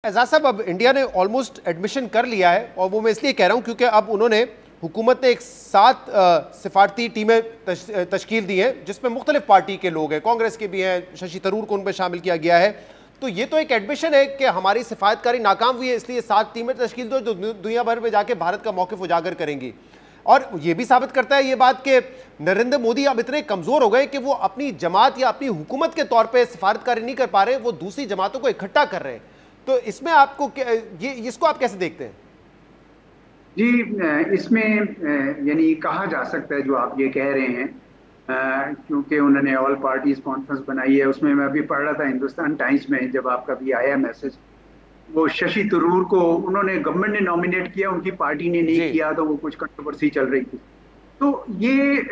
एजाज साहब, अब इंडिया ने ऑलमोस्ट एडमिशन कर लिया है और वो मैं इसलिए कह रहा हूं क्योंकि अब उन्होंने हुकूमत ने एक 7 सिफारती टीमें तश्कील दी हैं जिसमें मुख्तलिफ पार्टी के लोग हैं, कांग्रेस के भी हैं, शशि थरूर को उनमें शामिल किया गया है। तो ये तो एक एडमिशन है कि हमारी सिफारतकारी नाकाम हुई है, इसलिए 7 टीमें तश्कील दो जो दुनिया भर में जाके भारत का मौक़िफ़ उजागर करेंगी। और ये भी साबित करता है ये बात कि नरेंद्र मोदी अब इतने कमज़ोर हो गए कि वो अपनी जमात या अपनी हुकूमत के तौर पर सिफारतकारी नहीं कर पा रहे, वो दूसरी जमातों को इकट्ठा कर रहे हैं। तो इसमें आपको ये इसको आप कैसे देखते हैं? जी, इसमें यानी कहा जा सकता है जो आप ये कह रहे हैं, क्योंकि उन्होंने ऑल पार्टीज कॉन्फ्रेंस बनाई है। उसमें मैं अभी पढ़ रहा था हिंदुस्तान टाइम्स में, जब आपका भी आया मैसेज, वो शशि थरूर को उन्होंने गवर्नमेंट ने नॉमिनेट किया, उनकी पार्टी ने नहीं किया, तो वो कुछ कंट्रोवर्सी चल रही थी। तो ये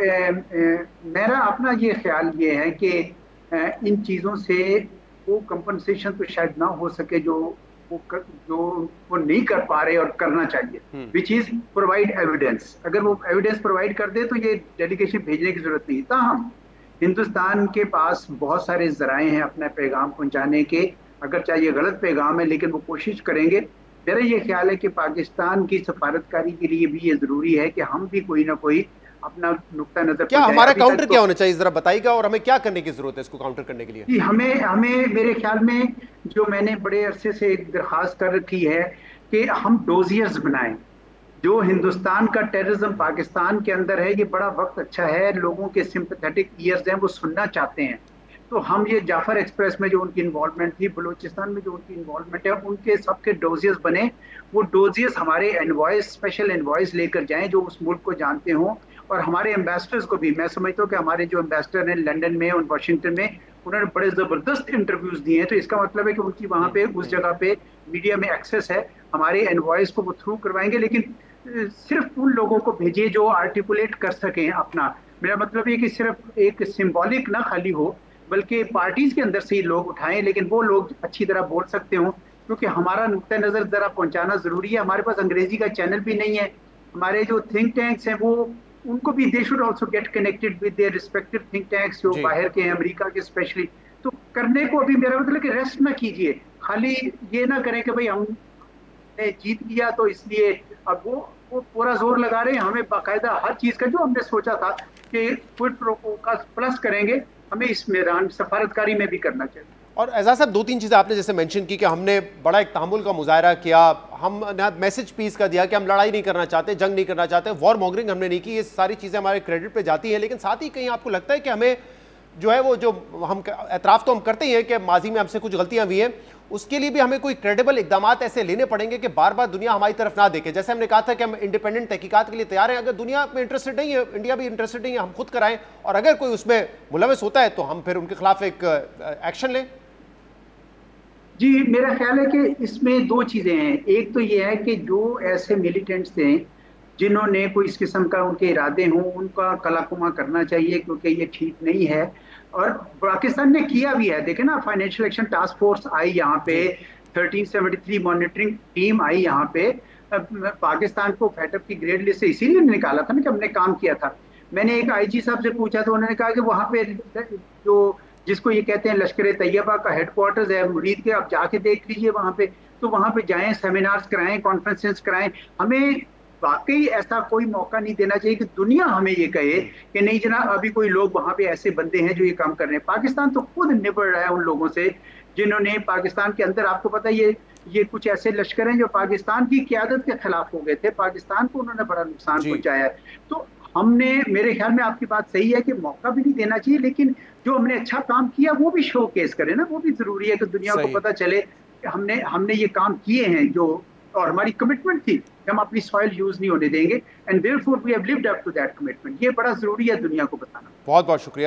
मेरा अपना ये ख्याल ये है कि इन चीज़ों से वो कंपनसेशन तो शायद ना हो सके जो वो नहीं कर पा रहे और करना चाहिए, विच इज प्रोवाइड एविडेंस। अगर वो एविडेंस प्रोवाइड कर दे तो ये डेलीगेशन भेजने की जरूरत नहीं। ताहम हिंदुस्तान के पास बहुत सारे जराए हैं अपना पैगाम पहुंचाने के, अगर चाहे ये गलत पैगाम है लेकिन वो कोशिश करेंगे। मेरा ये ख्याल है कि पाकिस्तान की सफारतकारी के लिए भी ये जरूरी है कि हम भी कोई ना कोई अपना नुक्ता नजर। क्या हमारा काउंटर क्या होना चाहिए, जरा बताइएगा, और हमें क्या करने की जरूरत है इसको काउंटर करने के लिए? जी, हमें मेरे ख्याल में जो मैंने बड़े अरसे से एक दरखास्त कर रखी है कि हम डोजियर्स बनाएं। जो हिंदुस्तान का टेररिज्म पाकिस्तान के अंदर है, ये बड़ा वक्त अच्छा है, लोगों के सिंपैथेटिक ईयर्स हैं, वो सुनना चाहते हैं। तो हम ये जाफर एक्सप्रेस में जो उनकी इन्वॉल्वमेंट थी, बलूचिस्तान में जो उनकी इन्वॉल्वमेंट है, उनके सबके डोजियर्स बने। वो डोजियर्स हमारे एनवॉइस, स्पेशल एनवॉइस लेकर जाएं जो उस मुल्क को जानते हों, और हमारे एम्बेसडर्स को भी। मैं समझता हूँ कि हमारे जो एम्बेसडर हैं लंदन में और वाशिंगटन में, उन्होंने बड़े ज़बरदस्त इंटरव्यूज दिए हैं। तो इसका मतलब है कि उनकी वहाँ पे उस जगह पे मीडिया में एक्सेस है। हमारे एनवॉइस को वो थ्रू करवाएंगे, लेकिन सिर्फ उन लोगों को भेजिए जो आर्टिकुलेट कर सकें अपना। मेरा मतलब ये कि सिर्फ एक सिंबॉलिक ना खाली हो, बल्कि पार्टीज के अंदर से ही लोग उठाएं, लेकिन वो लोग अच्छी तरह बोल सकते हों, क्योंकि हमारा नुक्ता नज़र ज़रा पहुँचाना ज़रूरी है। हमारे पास अंग्रेजी का चैनल भी नहीं है। हमारे जो थिंक टैंक्स हैं वो, उनको भी they should also get connected with their respective think tanks जो बाहर के हैं, अमेरिका के स्पेशली। तो करने को अभी मेरा मतलब कि रेस्ट ना कीजिए, खाली ये ना करें कि भाई हमने जीत लिया तो इसलिए अब वो पूरा जोर लगा रहे हैं। हमें बाकायदा हर चीज़ का जो हमने सोचा था कि क्विड प्रो क्वो का प्लस करेंगे, हमें इस मैदान सफारतकारी में भी करना चाहिए। और एजाज साहब, 2-3 चीज़ें आपने जैसे मेंशन की कि हमने बड़ा एक तहम्मुल का मुजाहरा किया, हमने मैसेज पीस कर दिया कि हम लड़ाई नहीं करना चाहते, जंग नहीं करना चाहते, वॉर मॉन्गरिंग हमने नहीं की। ये सारी चीज़ें हमारे क्रेडिट पे जाती हैं, लेकिन साथ ही कहीं आपको लगता है कि हमें जो है वो जो हम एतराफ़ तो हम करते ही हैं कि माजी में हमसे कुछ गलतियाँ हुई हैं, उसके लिए भी हमें कोई क्रेडिबल इकदाम ऐसे लेने पड़ेंगे कि बार बार दुनिया हमारी तरफ ना देखे। जैसे हमने कहा था कि हम इंडिपेंडेंट तहकीकात के लिए तैयार हैं, अगर दुनिया में इंटरेस्टेड नहीं है, इंडिया भी इंटरेस्टेड नहीं है, हम खुद कराएं, और अगर कोई उसमें मुलविस होता है तो हम फिर उनके खिलाफ एक एक्शन लें। जी, मेरा ख्याल है कि इसमें 2 चीज़ें हैं। एक तो ये है कि जो ऐसे मिलिटेंट्स थे जिन्होंने कोई इस किस्म का उनके इरादे हों, उनका कलाकुमा करना चाहिए, क्योंकि ये ठीक नहीं है। और पाकिस्तान ने किया भी है। देखें ना, फाइनेंशियल एक्शन टास्क फोर्स आई यहाँ पे, 1373 मॉनिटरिंग टीम आई यहाँ पे। पाकिस्तान को फैटअप की ग्रेड लिस्ट से इसीलिए निकाला था ना कि हमने काम किया था। मैंने एक IG साहब से पूछा तो उन्होंने कहा कि वहाँ पे जो जिसको ये कहते हैं लश्कर तैयबा का हेडक्वार्टर्स है मुरीद के, आप जाके देख लीजिए वहाँ पे। तो वहाँ पे जाएं, सेमिनार्स कराएं, कॉन्फ्रेंसेस कराएं। हमें वाकई ऐसा कोई मौका नहीं देना चाहिए कि दुनिया हमें ये कहे कि नहीं जनाब, अभी कोई लोग वहाँ पे ऐसे बंदे हैं जो ये काम कर रहे हैं। पाकिस्तान तो खुद निबड़ रहा है उन लोगों से जिन्होंने पाकिस्तान के अंदर, आपको पता है ये कुछ ऐसे लश्कर हैं जो पाकिस्तान की क़यादत के खिलाफ हो गए थे, पाकिस्तान को उन्होंने बड़ा नुकसान पहुंचाया है। तो हमने, मेरे ख्याल में आपकी बात सही है कि मौका भी नहीं देना चाहिए, लेकिन जो हमने अच्छा काम किया वो भी शो केस करें ना, वो भी जरूरी है कि दुनिया को पता चले कि हमने ये काम किए हैं जो, और हमारी कमिटमेंट थी कि हम अपनी सॉइल यूज नहीं होने देंगे, and therefore we have lived up to that commitment. ये बड़ा जरूरी है दुनिया को बताना। बहुत बहुत शुक्रिया।